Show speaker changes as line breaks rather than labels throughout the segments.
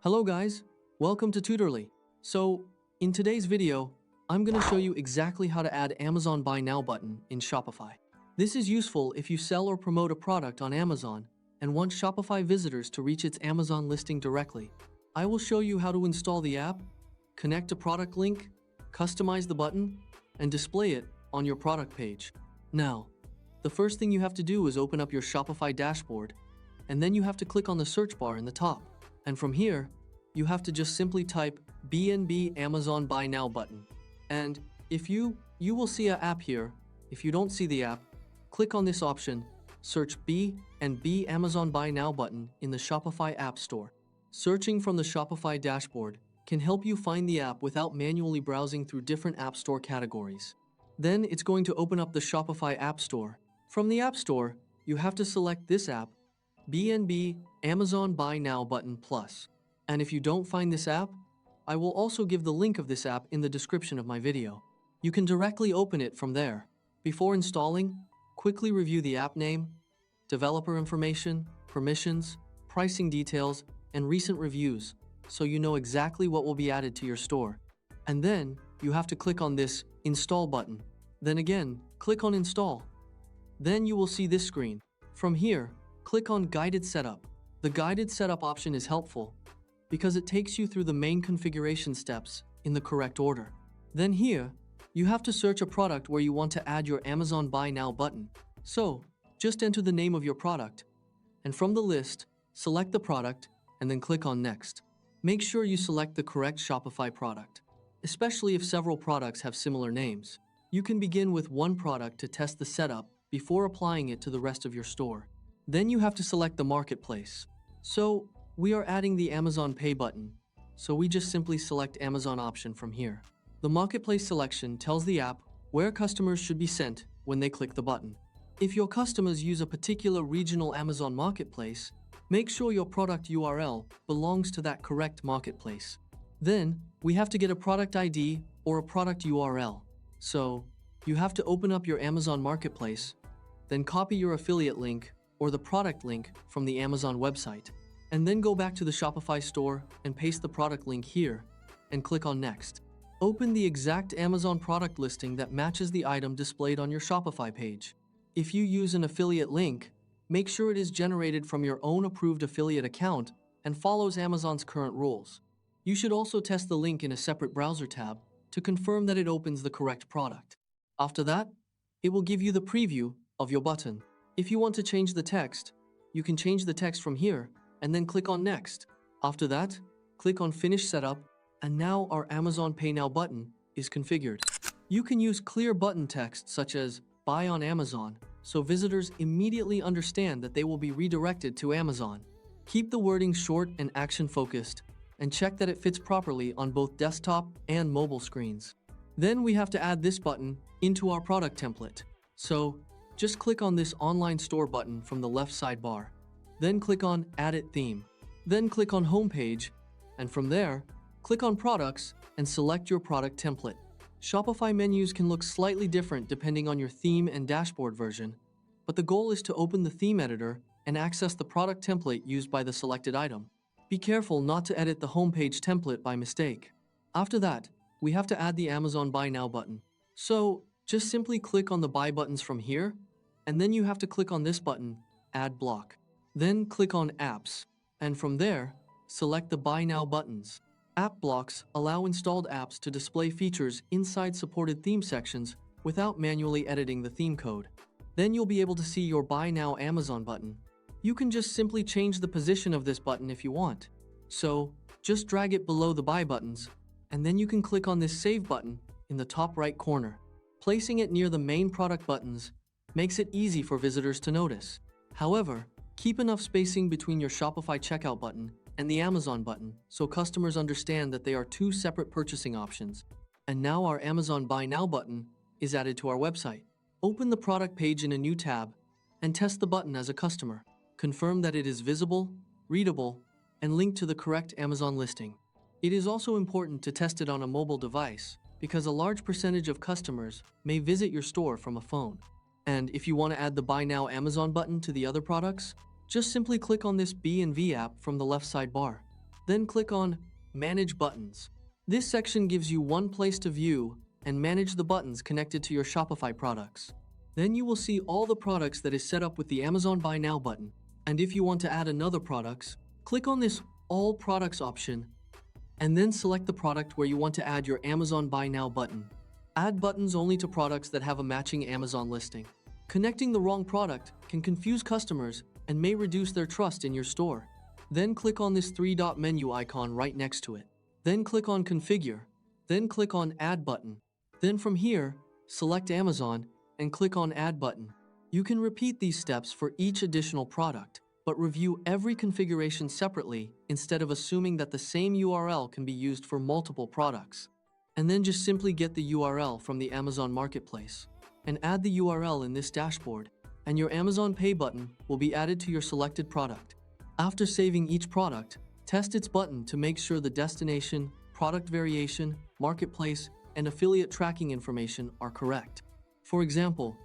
Hello guys, welcome to Tutorly. So, in today's video, I'm going to show you exactly how to add Amazon Buy Now button in Shopify. This is useful if you sell or promote a product on Amazon and want Shopify visitors to reach its Amazon listing directly. I will show you how to install the app, connect a product link, customize the button, and display it on your product page. Now, the first thing you have to do is open up your Shopify dashboard, and then you have to click on the search bar in the top. And from here, you have to just simply type B&B Amazon Buy Now button. And if you will see an app here. If you don't see the app, click on this option, search B&B Amazon Buy Now button in the Shopify App Store. Searching from the Shopify dashboard can help you find the app without manually browsing through different App Store categories. Then it's going to open up the Shopify App Store. From the App Store, you have to select this app, B&B Amazon Buy Now button plus. And if you don't find this app, I will also give the link of this app in the description of my video. You can directly open it from there. Before installing, quickly review the app name, developer information, permissions, pricing details, and recent reviews, so you know exactly what will be added to your store. And then, you have to click on this Install button. Then again, click on Install. Then you will see this screen. From here, click on Guided Setup. The Guided Setup option is helpful because it takes you through the main configuration steps in the correct order. Then here, you have to search a product where you want to add your Amazon Buy Now button. So, just enter the name of your product, and from the list, select the product, and then click on Next. Make sure you select the correct Shopify product, especially if several products have similar names. You can begin with one product to test the setup before applying it to the rest of your store. Then you have to select the marketplace. So, we are adding the Amazon Pay button, so we just simply select Amazon option from here. The marketplace selection tells the app where customers should be sent when they click the button. If your customers use a particular regional Amazon marketplace, make sure your product URL belongs to that correct marketplace. Then, we have to get a product ID or a product URL. So, you have to open up your Amazon marketplace, then copy your affiliate link or the product link from the Amazon website, and then go back to the Shopify store and paste the product link here and click on Next. Open the exact Amazon product listing that matches the item displayed on your Shopify page. If you use an affiliate link, make sure it is generated from your own approved affiliate account and follows Amazon's current rules. You should also test the link in a separate browser tab to confirm that it opens the correct product. After that, it will give you the preview of your button. If you want to change the text, you can change the text from here and then click on Next. After that, click on Finish Setup, and now our Amazon Pay Now button is configured. You can use clear button text such as Buy on Amazon, so visitors immediately understand that they will be redirected to Amazon. Keep the wording short and action-focused, and check that it fits properly on both desktop and mobile screens. Then we have to add this button into our product template. So, just click on this Online Store button from the left sidebar. Then click on Edit Theme. Then click on Homepage, and from there, click on Products and select your product template. Shopify menus can look slightly different depending on your theme and dashboard version, but the goal is to open the theme editor and access the product template used by the selected item. Be careful not to edit the homepage template by mistake. After that, we have to add the Amazon Buy Now button. So, just simply click on the Buy buttons from here, and then you have to click on this button, Add Block. Then click on Apps, and from there, select the Buy Now buttons. App blocks allow installed apps to display features inside supported theme sections without manually editing the theme code. Then you'll be able to see your Buy Now Amazon button. You can just simply change the position of this button if you want. So, just drag it below the Buy buttons, and then you can click on this Save button in the top right corner. Placing it near the main product buttons makes it easy for visitors to notice. However, keep enough spacing between your Shopify checkout button and the Amazon button so customers understand that they are two separate purchasing options. And now our Amazon Buy Now button is added to our website. Open the product page in a new tab and test the button as a customer. Confirm that it is visible, readable, and linked to the correct Amazon listing. It is also important to test it on a mobile device because a large percentage of customers may visit your store from a phone. And if you want to add the Buy Now Amazon button to the other products, just simply click on this B&V app from the left sidebar. Then click on Manage Buttons. This section gives you one place to view and manage the buttons connected to your Shopify products. Then you will see all the products that is set up with the Amazon Buy Now button. And if you want to add another products, click on this All Products option and then select the product where you want to add your Amazon Buy Now button. Add buttons only to products that have a matching Amazon listing. Connecting the wrong product can confuse customers and may reduce their trust in your store. Then click on this three-dot menu icon right next to it. Then click on Configure. Then click on Add button. Then from here, select Amazon and click on Add button. You can repeat these steps for each additional product, but review every configuration separately instead of assuming that the same URL can be used for multiple products. And then just simply get the URL from the Amazon Marketplace and add the URL in this dashboard, and your Amazon Pay button will be added to your selected product. After saving each product, test its button to make sure the destination, product variation, marketplace, and affiliate tracking information are correct. For example,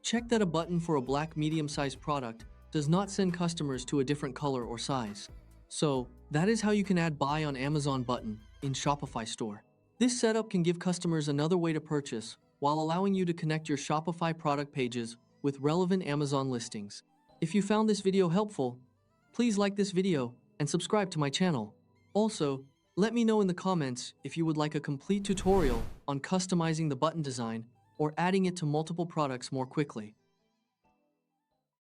check that a button for a black medium-sized product does not send customers to a different color or size. So, that is how you can add Buy on Amazon button in Shopify store. This setup can give customers another way to purchase while allowing you to connect your Shopify product pages with relevant Amazon listings. If you found this video helpful, please like this video and subscribe to my channel. Also, let me know in the comments if you would like a complete tutorial on customizing the button design or adding it to multiple products more quickly.